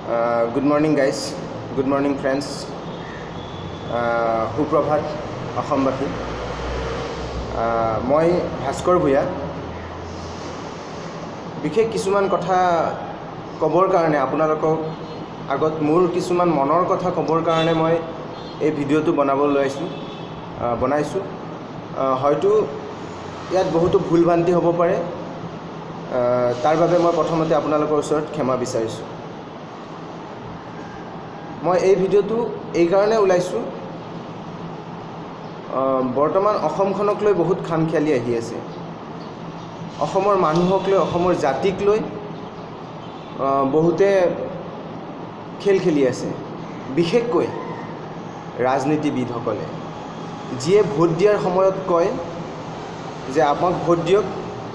Good morning guys, good morning friends. সুপ্ৰভাত অসমবাসী। মই ভাস্কৰ ভূঞা। বিশেষ কিছুমান কথা ক'বৰ কাৰণে আপোনালোকক আগত মোৰ কিছুমান মনৰ কথা ক'বৰ কাৰণে মই এই ভিডিঅ'টো বনাইছোঁ। হয়তো ইয়াত বহুতো ভুল ভ্ৰান্তি হ'ব পাৰে, তাৰ বাবে মই প্ৰথমতে আপোনালোকৰ ওচৰত ক্ষমা বিচাৰিছোঁ। মই এই ভিডিঅ'টো এই কাৰণে ওলাইছোঁ, বৰ্তমান অসমখনক লৈ বহুত খামখেয়ালি আহি আছে। অসমৰ মানুহক লৈ, অসমৰ জাতিক লৈ বহুতে খেল খেলি আছে। বিশেষকৈ ৰাজনীতিবিদসকলে, যিয়ে ভোট দিয়াৰ সময়ত কয় যে আমাক ভোট দিয়ক,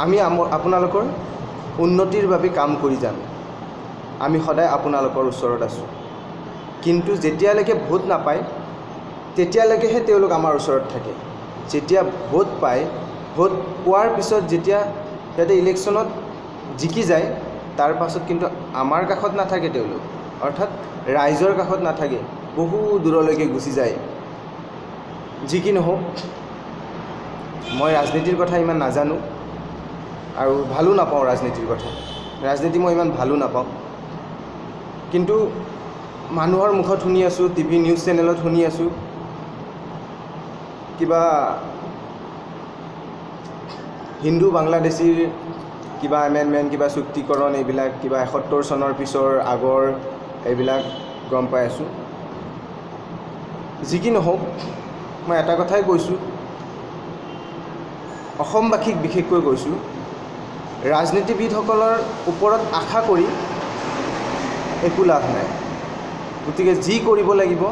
আমি আপোনালোকৰ উন্নতিৰ বাবে কাম কৰি যাম, আমি সদায় আপোনালোকৰ ওচৰত আছোঁ। কিন্তু যেতিয়ালৈকে ভোট নাপায় তেতিয়ালৈকেহে তেওঁলোক আমাৰ ওচৰত থাকে। যেতিয়া ভোট পায়, ভোট পোৱাৰ পিছত যেতিয়া সিহঁতে ইলেকশ্যনত জিকি যায়, তাৰ পাছত কিন্তু আমাৰ কাষত নাথাকে তেওঁলোক, অৰ্থাৎ ৰাইজৰ কাষত নাথাকে, বহু দূৰলৈকে গুচি যায়। যি কি নহওক, মই ৰাজনীতিৰ কথা ইমান নাজানো আৰু ভালো নাপাওঁ। ৰাজনীতি মই ইমান ভালো নাপাওঁ, কিন্তু মানুহৰ মুখত শুনি আছোঁ, টিভি নিউজ চেনেলত শুনি আছোঁ, কিবা হিন্দু বাংলাদেশীৰ কিবা এমেণ্ডমেণ্ট, কিবা চুক্তিকৰণ, এইবিলাক কিবা ৭১ চনৰ পিছৰ আগৰ এইবিলাক গম পাই আছোঁ। যি কি নহওক, মই এটা কথাই কৈছোঁ, অসমবাসীক বিশেষকৈ কৈছোঁ, ৰাজনীতিবিদসকলৰ ওপৰত আশা কৰি একো লাভ নাই। গতিকে যি কৰিব লাগিব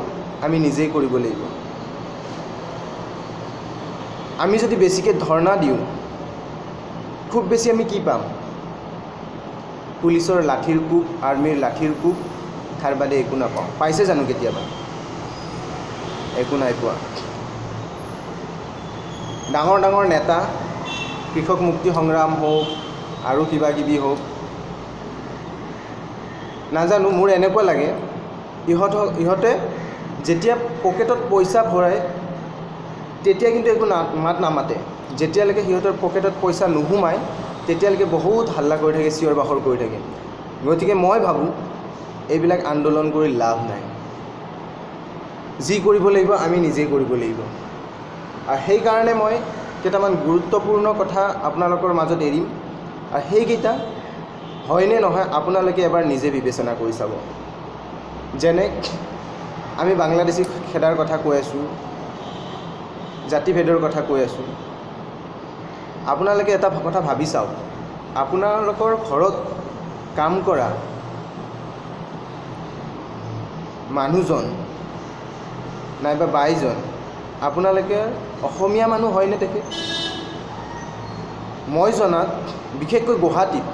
আমি নিজেই কৰিব লাগিব। আমি যদি বেছিকৈ ধৰ্ণা দিওঁ, খুব বেছি আমি কি পাম? পুলিচৰ লাঠিৰ কোব, আৰ্মিৰ লাঠিৰ কোব, তাৰ বাদে একো নাপাওঁ। পাইছে জানো কেতিয়াবা? একো নাই পোৱা। ডাঙৰ ডাঙৰ নেতা, কৃষক মুক্তি সংগ্ৰাম হওক আৰু কিবা কিবি হওক, নাজানো, মোৰ এনেকুৱা লাগে ইহঁতে যেতিয়া পকেটত পইচা ভৰাই তেতিয়া কিন্তু একো মাত নামাতে। যেতিয়ালৈকে সিহঁতৰ পকেটত পইচা নোসোমায় তেতিয়ালৈকে বহুত হাল্লা কৰি থাকে, চিঞৰ বাখৰ কৰি থাকে। গতিকে মই ভাবোঁ এইবিলাক আন্দোলন কৰি লাভ নাই। যি কৰিব লাগিব আমি নিজেই কৰিব লাগিব। আৰু সেইকাৰণে মই কেইটামান গুৰুত্বপূৰ্ণ কথা আপোনালোকৰ মাজত এৰিম, আৰু সেইকেইটা হয়নে নহয় আপোনালোকে এবাৰ নিজে বিবেচনা কৰি চাব। যেনে আমি বাংলাদেশী খেদাৰ কথা কৈ আছোঁ, জাতিভেদৰ কথা কৈ আছোঁ। আপোনালোকে এটা কথা ভাবি চাওক, আপোনালোকৰ ঘৰত কাম কৰা মানুহজন নাইবা বাইজন আপোনালোকে অসমীয়া মানুহ হয়নে তেখেত? মই জনাত বিশেষকৈ গুৱাহাটীত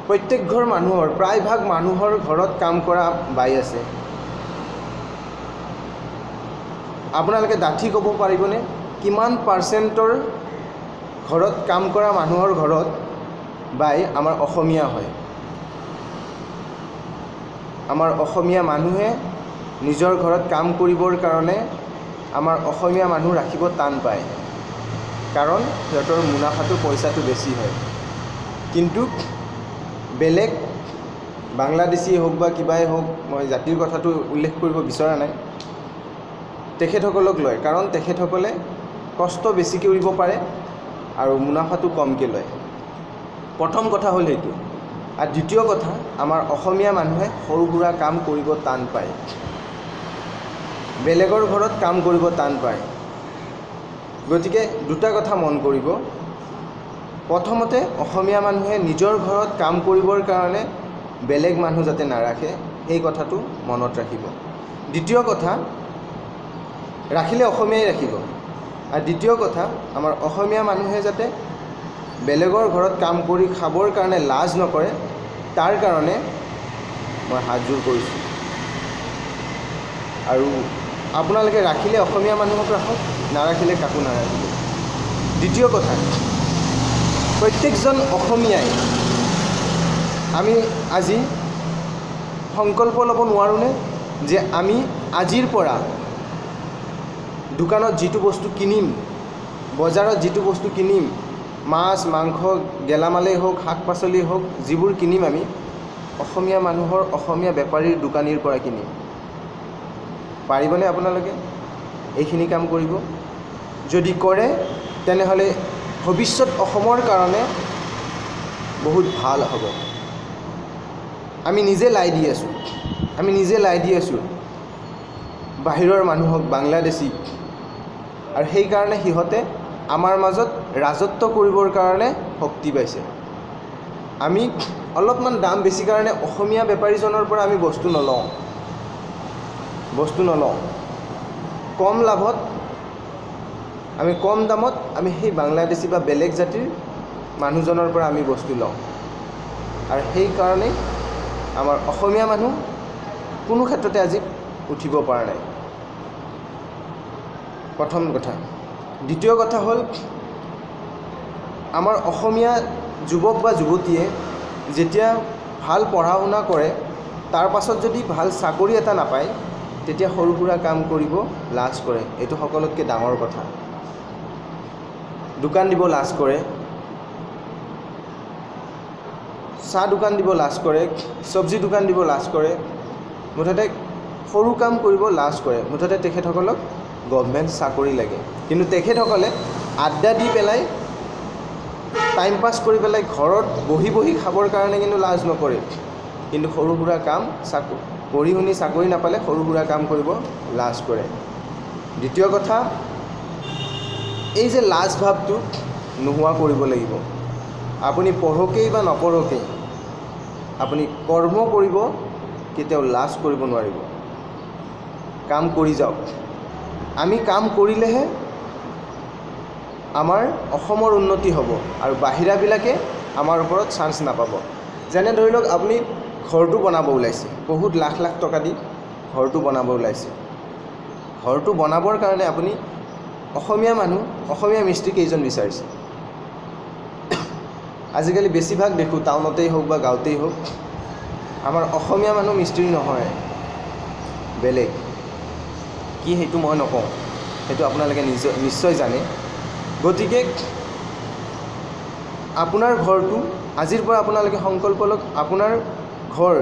প্ৰত্যেক ঘৰ মানুহৰ, প্ৰায়ভাগ মানুহৰ ঘৰত কাম কৰা বাই আছে। আপোনালোকে ডাঠি ক'ব পাৰিবনে কিমান পাৰ্চেণ্টৰ ঘৰত কাম কৰা মানুহৰ ঘৰত বাই আমাৰ অসমীয়া হয়? আমাৰ অসমীয়া মানুহে নিজৰ ঘৰত কাম কৰিবৰ কাৰণে আমাৰ অসমীয়া মানুহ ৰাখিব টান পায়, কাৰণ সিহঁতৰ মুনাফাটো, পইচাটো বেছি হয়। কিন্তু বেলেগ বাংলাদেশীয়ে হওক বা কিবাই হওক, মই জাতিৰ কথাটো উল্লেখ কৰিব বিচৰা নাই, তেখেতসকলক লয়, কাৰণ তেখেতসকলে কষ্ট বেছিকৈ কৰিব পাৰে আৰু মুনাফাটো কমকৈ লয়। প্ৰথম কথা হ'ল সেইটো। আৰু দ্বিতীয় কথা, আমাৰ অসমীয়া মানুহে সৰু সুৰা কাম কৰিব টান পায়, বেলেগৰ ঘৰত কাম কৰিব টান পায়। গতিকে দুটা কথা মন কৰিব। প্ৰথমতে, অসমীয়া মানুহে নিজৰ ঘৰত কাম কৰিবৰ কাৰণে বেলেগ মানুহ যাতে নাৰাখে, সেই কথাটো মনত ৰাখিব। দ্বিতীয় কথা, ৰাখিলে অসমীয়াই ৰাখিব। আৰু দ্বিতীয় কথা, আমাৰ অসমীয়া মানুহে যাতে বেলেগৰ ঘৰত কাম কৰি খাবৰ কাৰণে লাজ নকৰে, তাৰ কাৰণে মই হাতযোৰ কৰিছোঁ। আৰু আপোনালোকে ৰাখিলে অসমীয়া মানুহক ৰাখক, নাৰাখিলে কাকো নাৰাখিব। দ্বিতীয় কথা, প্ৰত্যেকজন অসমীয়াই আমি আজি সংকল্প ল'ব নোৱাৰোঁনে যে আমি আজিৰ পৰা দোকানত যিটো বস্তু কিনিম, বজাৰত যিটো বস্তু কিনিম, মাছ মাংস গেলামালেই হওক, শাক পাচলি হওক, যিবোৰ কিনিম আমি অসমীয়া মানুহৰ, অসমীয়া বেপাৰীৰ দোকানীৰ পৰা কিনিম? পাৰিবনে আপোনালোকে এইখিনি কাম কৰিব? যদি কৰে তেনেহ'লে ভৱিষ্যত অসমৰ কাৰণে বহুত ভাল হ'ব। আমি নিজে লাই দি আছোঁ বাহিৰৰ মানুহক, বাংলাদেশী, আৰু সেইকাৰণে সিহঁতে আমাৰ মাজত ৰাজত্ব কৰিবৰ কাৰণে শক্তি পাইছে। আমি অলপমান দাম বেছি কাৰণে অসমীয়া বেপাৰীজনৰ পৰা আমি বস্তু নলওঁ। কম লাভত, আমি কম দামত আমি সেই বাংলাদেশী বা বেলেগ জাতিৰ মানুহজনৰ পৰা আমি বস্তু লওঁ। আৰু সেইকাৰণেই আমাৰ অসমীয়া মানুহ কোনো ক্ষেত্ৰতে আজি উঠিব পৰা নাই। প্ৰথম কথা। দ্বিতীয় কথা হ'ল, আমাৰ অসমীয়া যুৱক বা যুৱতীয়ে যেতিয়া ভাল পঢ়া শুনা কৰে, তাৰ পাছত যদি ভাল চাকৰি এটা নাপায়, তেতিয়া সৰু সুৰা কাম কৰিব লাজ কৰে। এইটো সকলোতকৈ ডাঙৰ কথা। দোকান দিব লাজ কৰে, চাহ দোকান দিব লাজ কৰে, চব্জি দোকান দিব লাজ কৰে, মুঠতে সৰু কাম কৰিব লাজ কৰে। মুঠতে তেখেতসকলক গভৰ্ণমেণ্ট চাকৰি লাগে। কিন্তু তেখেতসকলে আড্ডা দি পেলাই, টাইম পাছ কৰি পেলাই ঘৰত বহি বহি খাবৰ কাৰণে কিন্তু লাজ নকৰে। কিন্তু সৰু সুৰা কাম, পঢ়ি শুনি চাকৰি নাপালে সৰু সুৰা কাম কৰিব লাজ কৰে। দ্বিতীয় কথা, এই যে লাজ ভাৱটো নোহোৱা কৰিব লাগিব। আপুনি পঢ়কেই বা নপঢ়কেই আপুনি কৰ্ম কৰিব, কেতিয়াও লাজ কৰিব নোৱাৰিব। কাম কৰি যাওক। আমি কাম কৰিলেহে আমাৰ অসমৰ উন্নতি হ'ব আৰু বাহিৰাবিলাকে আমাৰ ওপৰত চান্স নাপাব। যেনে ধৰি লওক, আপুনি ঘৰটো বনাব ওলাইছে, বহুত লাখ লাখ টকা দি ঘৰটো বনাব ওলাইছে। ঘৰটো বনাবৰ কাৰণে আপুনি অসমীয়া মানুহ, অসমীয়া মিস্ত্ৰী কেইজন বিচাৰিছে? আজিকালি বেছিভাগ দেখোঁ, টাউনতেই হওক বা গাঁৱতেই হওক, আমাৰ অসমীয়া মানুহ মিস্ত্ৰী নহয়, বেলেগ। কি সেইটো মই নকওঁ, সেইটো আপোনালোকে নিশ্চয় জানে। গতিকে আপোনাৰ ঘৰটো আজিৰ পৰা আপোনালোকে সংকল্প লওক। আপোনাৰ ঘৰ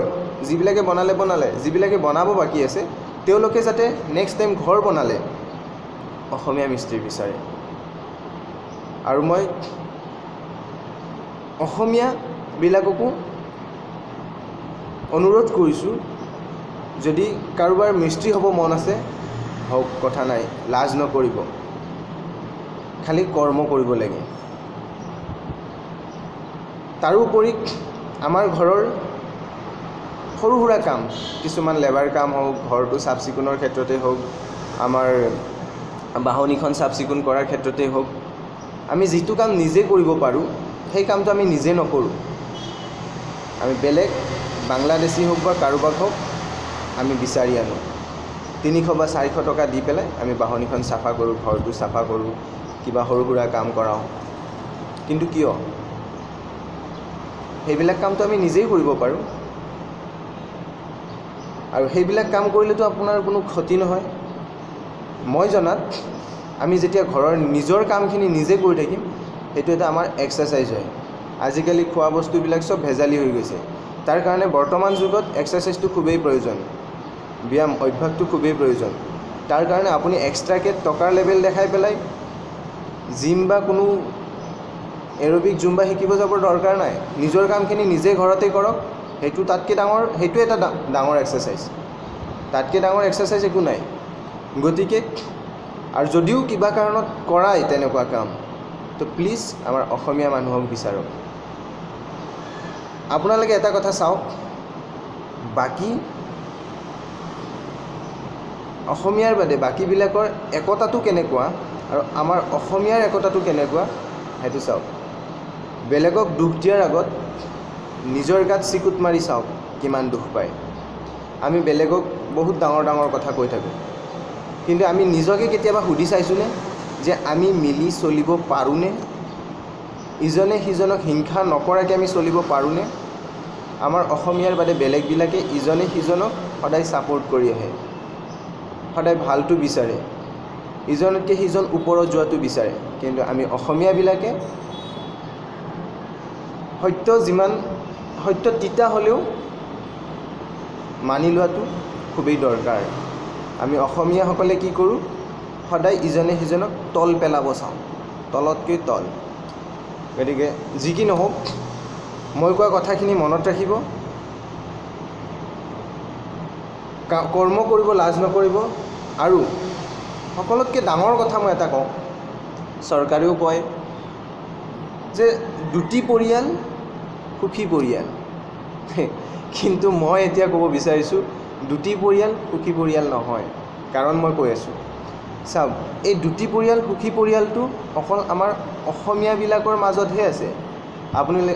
যিবিলাকে বনালে, যিবিলাকে বনাব বাকী আছে, তেওঁলোকে যাতে নেক্সট টাইম ঘৰ বনালে অসমীয়া মিস্ত্ৰী বিচাৰে। আৰু মই অসমীয়াবিলাককো অনুৰোধ কৰিছোঁ, যদি কাৰোবাৰ মিস্ত্ৰী হ'ব মন আছে, হওক, কথা নাই, লাজ নকৰিব, খালি কৰ্ম কৰিব লাগে। তাৰোপৰি আমাৰ ঘৰৰ সৰু সুৰা কাম, কিছুমান লেবাৰ কাম হওক, ঘৰটো চাফ চিকুণৰ ক্ষেত্ৰতে হওক, আমাৰ বাহনিখন চাফ চিকুণ কৰাৰ ক্ষেত্ৰতেই হওক, আমি যিটো কাম নিজে কৰিব পাৰোঁ, সেই কামটো আমি নিজে নকৰোঁ। আমি বেলেগ বাংলাদেশী হওক বা কাৰোবাক হওক আমি বিচাৰি আনোঁ। 300 বা 400 টকা দি পেলাই আমি বাহনিখন চাফা কৰোঁ, ঘৰটো চাফা কৰোঁ, কিবা সৰু সুৰা কাম কৰাওঁ। কিন্তু কিয়? সেইবিলাক কামটো আমি নিজেই কৰিব পাৰোঁ। আৰু সেইবিলাক কাম কৰিলেতো আপোনাৰ কোনো ক্ষতি নহয়। মই জনাত আমি যেতিয়া ঘৰৰ নিজৰ কামখিনি নিজে কৰি থাকিম, সেইটো এটা আমাৰ এক্সাৰচাইজ হয়। আজিকালি খোৱা বস্তুবিলাক চব ভেজালি হৈ গৈছে। তাৰ কাৰণে বৰ্তমান যুগত এক্সাৰচাইজটো খুবেই প্ৰয়োজন, ব্যায়াম অভ্যাসটো খুবেই প্ৰয়োজন। তাৰ কাৰণে আপুনি এক্সট্ৰাকৈ টকাৰ লেভেল দেখাই পেলাই জিম বা কোনো এৰবিক জুম্বা শিকিব যাবৰ দৰকাৰ নাই। নিজৰ কামখিনি নিজে ঘৰতে কৰক, সেইটো এটা ডাঙৰ এক্সাৰচাইজ। তাতকৈ ডাঙৰ এক্সাৰচাইজ একো নাই। গতিকে আৰু যদিও কিবা কাৰণত কৰাই তেনেকুৱা কাম, তো প্লিজ আমাৰ অসমীয়া মানুহক বিচাৰক। আপোনালোকে এটা কথা চাওক, বাকী অসমীয়াৰ বাদে বাকীবিলাকৰ একতাটো কেনেকুৱা আৰু আমাৰ অসমীয়াৰ একতাটো কেনেকুৱা সেইটো চাওক। বেলেগক দুখ দিয়াৰ আগত নিজৰ গাত চিকুট মাৰি চাওক কিমান দুখ পায়। আমি বেলেগক বহুত ডাঙৰ ডাঙৰ কথা কৈ থাকোঁ, কিন্তু আমি নিজকে কেতিয়াবা সুধি চাইছোঁনে যে আমি মিলি চলিব পাৰোঁনে? ইজনে সিজনক হিংসা নকৰাকৈ আমি চলিব পাৰোঁনে? আমাৰ অসমীয়াৰ বাদে বেলেগবিলাকে ইজনে সিজনক সদায় ছাপোৰ্ট কৰি আহে, সদায় ভালটো বিচাৰে, ইজনতকৈ সিজন ওপৰত যোৱাটো বিচাৰে। কিন্তু আমি অসমীয়াবিলাকে সত্য তিতা হ'লেও মানি লোৱাটো খুবেই দৰকাৰ। আমি অসমীয়াসকলে কি কৰোঁ, সদায় ইজনে সিজনক তল পেলাব চাওঁ, তলতকৈ তল। গতিকে যি কি নহওক, মই কোৱা কথাখিনি মনত ৰাখিব, কৰ্ম কৰিব লাজ নকৰিব। আৰু সকলোতকৈ ডাঙৰ কথা মই এটা কওঁ, চৰকাৰেও কয় যে দুটি পৰিয়াল সুখী পৰিয়াল, কিন্তু মই এতিয়া ক'ব বিচাৰিছোঁ দুটি পৰিয়াল সুখী পৰিয়াল নহয়। কাৰণ মই কৈ আছোঁ, চাওক, এই দুটি পৰিয়াল সুখী পৰিয়ালটো অকল আমাৰ অসমীয়াবিলাকৰ মাজতহে আছে।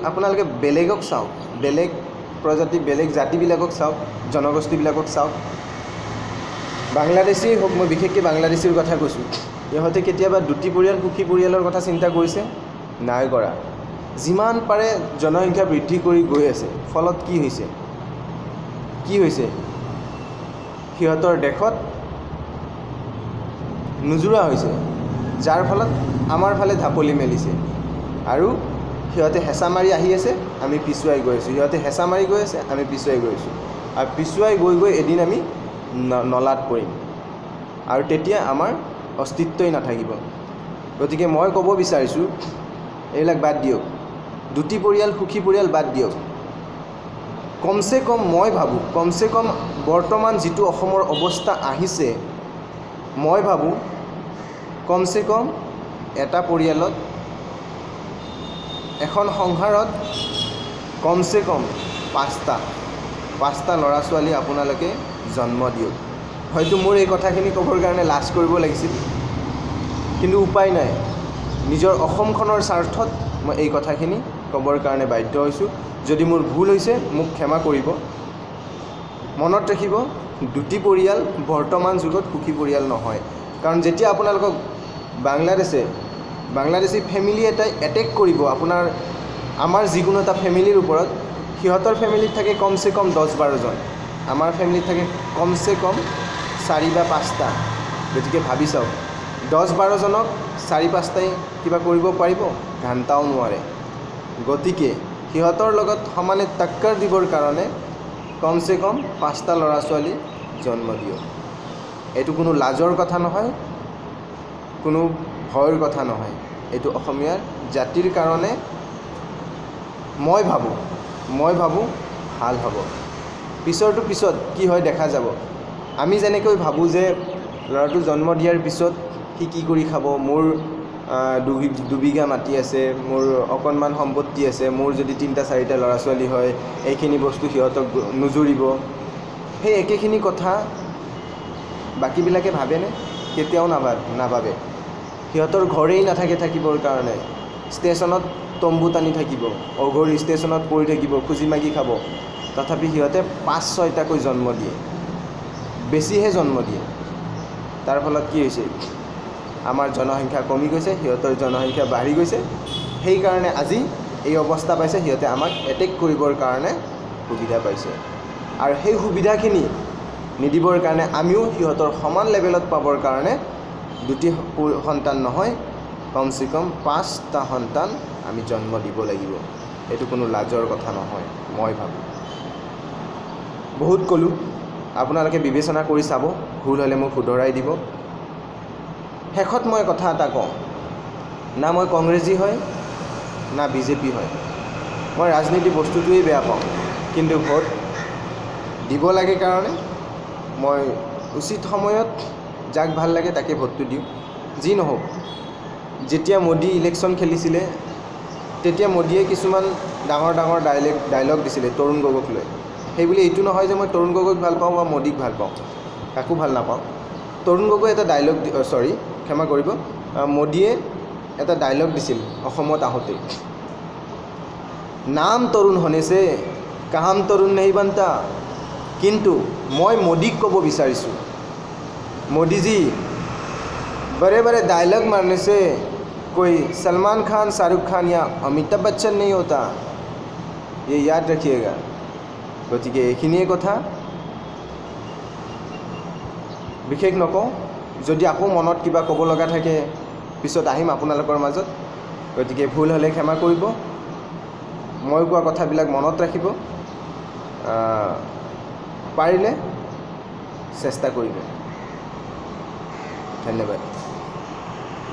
আপোনালোকে বেলেগক চাওক, বেলেগ প্ৰজাতি বেলেগ জাতিবিলাকক চাওক, জনগোষ্ঠীবিলাকক চাওক, বাংলাদেশী হওক, মই বিশেষকৈ বাংলাদেশীৰ কথা কৈছোঁ, ইহঁতে কেতিয়াবা দুটি পৰিয়াল সুখী পৰিয়ালৰ কথা চিন্তা কৰিছে? নাই কৰা। যিমান পাৰে জনসংখ্যা বৃদ্ধি কৰি গৈ আছে, ফলত কি হৈছে সিহঁতৰ দেশত নোজোৰা হৈছে, যাৰ ফলত আমাৰ ফালে ঢাপলি মেলিছে। আৰু সিহঁতে হেঁচা মাৰি আহি আছে, আমি পিছুৱাই গৈ আছোঁ, সিহঁতে হেঁচা মাৰি গৈ আছে, আমি পিছুৱাই গৈ আছোঁ। আৰু পিছুৱাই গৈ এদিন আমি নলাত পৰিম, আৰু তেতিয়া আমাৰ অস্তিত্বই নাথাকিব। গতিকে মই ক'ব বিচাৰিছোঁ, এইবিলাক বাদ দিয়ক, দুটি পৰিয়াল সুখী পৰিয়াল বাদ দিয়ক। কমচে কম মই ভাবোঁ, কমচে কম বৰ্তমান যিটো অসমৰ অৱস্থা আহিছে, মই ভাবোঁ কমচে কম এটা পৰিয়ালত, এখন সংসাৰত কমচে কম পাঁচটা ল'ৰা ছোৱালী আপোনালোকে জন্ম দিয়ক। হয়তো মোৰ এই কথাখিনি ক'বৰ কাৰণে লাজ কৰিব লাগিছিল, কিন্তু উপায় নাই, নিজৰ অসমখনৰ স্বাৰ্থত মই এই কথাখিনি ক'বৰ কাৰণে বাধ্য হৈছোঁ। যদি মোৰ ভুল হৈছে মোক ক্ষমা কৰিব। মনত ৰাখিব, দুটি পৰিয়াল বৰ্তমান যুগত সুখী পৰিয়াল নহয়। কাৰণ যেতিয়া আপোনালোকক বাংলাদেশী ফেমিলি এটাই এটেক কৰিব আমাৰ যিকোনো এটা ফেমিলিৰ ওপৰত, সিহঁতৰ ফেমিলিত থাকে কমচে কম 10-12জন, আমাৰ ফেমিলিত থাকে কমচে কম 4 বা 5টা। গতিকে ভাবি চাওক, 10-12জনক 4-5টাই কিবা কৰিব পাৰিব? ঘণ্টাও নোৱাৰে। গতিকে সিহঁতৰ লগত সমানে টক্কৰ দিবৰ কাৰণে কমচে কম 5টা ল'ৰা ছোৱালী জন্ম দিয়ক। এইটো কোনো লাজৰ কথা নহয়, কোনো ভয়ৰ কথা নহয়, এইটো অসমীয়াৰ জাতিৰ কাৰণে মই ভাবোঁ ভাল হ'ব। পিছত কি হয় দেখা যাব। আমি যেনেকৈ ভাবোঁ যে ল'ৰাটো জন্ম দিয়াৰ পিছত সি কি কৰি খাব, মোৰ 2 বিঘা মাটি আছে, মোৰ অকণমান সম্পত্তি আছে, মোৰ যদি 3-4টা ল'ৰা ছোৱালী হয়, এইখিনি বস্তু সিহঁতক নুজুৰিব, সেই একেখিনি কথা বাকীবিলাকে ভাবেনে? কেতিয়াও নাভাবে। সিহঁতৰ ঘৰেই নাথাকে থাকিবৰ কাৰণে, ষ্টেচনত তম্বু টানি থাকিব, অঘৰী ষ্টেচনত পৰি থাকিব, খুজি মাগি খাব। তথাপি সিহঁতে 5-6টাকৈ জন্ম দিয়ে, বেছিহে জন্ম দিয়ে। তাৰ ফলত কি হৈছে? আমাৰ জনসংখ্যা কমি গৈছে, সিহঁতৰ জনসংখ্যা বাঢ়ি গৈছে। সেইকাৰণে আজি এই অৱস্থা পাইছে, সিহঁতে আমাক এটেক কৰিবৰ কাৰণে সুবিধা পাইছে। আৰু সেই সুবিধাখিনি নিদিবৰ কাৰণে আমিও সিহঁতৰ সমান লেভেলত পাবৰ কাৰণে 2টি সন্তান নহয়, কমচে কম 5টা সন্তান আমি জন্ম দিব লাগিব। এইটো কোনো লাজৰ কথা নহয়, মই ভাবোঁ। বহুত ক'লোঁ, আপোনালোকে বিবেচনা কৰি চাব, ভুল হ'লে মোক শুধৰাই দিব। শেষত মই কথা এটা কওঁ, না মই কংগ্ৰেছী হয় না বিজেপি হয়, মই ৰাজনীতি বস্তুটোৱেই বেয়া পাওঁ। কিন্তু ভোট দিব লাগে কাৰণে মই উচিত সময়ত যাক ভাল লাগে তাকে ভোটটো দিওঁ। যি নহওক, যেতিয়া মোদী ইলেকশ্যন খেলিছিলে, তেতিয়া মোদীয়ে কিছুমান ডাঙৰ ডাইলগ দিছিলে তৰুণ গগৈক লৈ। সেইবুলি এইটো নহয় যে মই তৰুণ গগৈক ভাল পাওঁ বা মোদীক ভাল পাওঁ, কাকো ভাল নাপাওঁ। তৰুণ গগৈ এটা ডাইলগ ক্ষমা কৰিব, মোদীয়ে এটা ডাইলগ দিছিল অসমত আহোঁতে, নাম তৰুণ হনেছে কাম তৰুণ নেহি বনতা। কিন্তু মই মোদীক ক'ব বিচাৰিছোঁ, মোদীজী बड़े बड़े डायलॉग मारने से कोई सलमान खान, शाहरुख खान या अमिताभ बच्चन नहीं होता, ये याद रखिएगा। গতিকে এইখিনিয়ে কথা, বিশেষ নকওঁ। যদি আকৌ মনত কিবা ক'ব লগা থাকে পিছত আহিম আপোনালোকৰ মাজত। গতিকে ভুল হ'লে ক্ষমা কৰিব, মই কোৱা কথাবিলাক মনত ৰাখিব, পাৰিলে চেষ্টা কৰিব। ধন্যবাদ।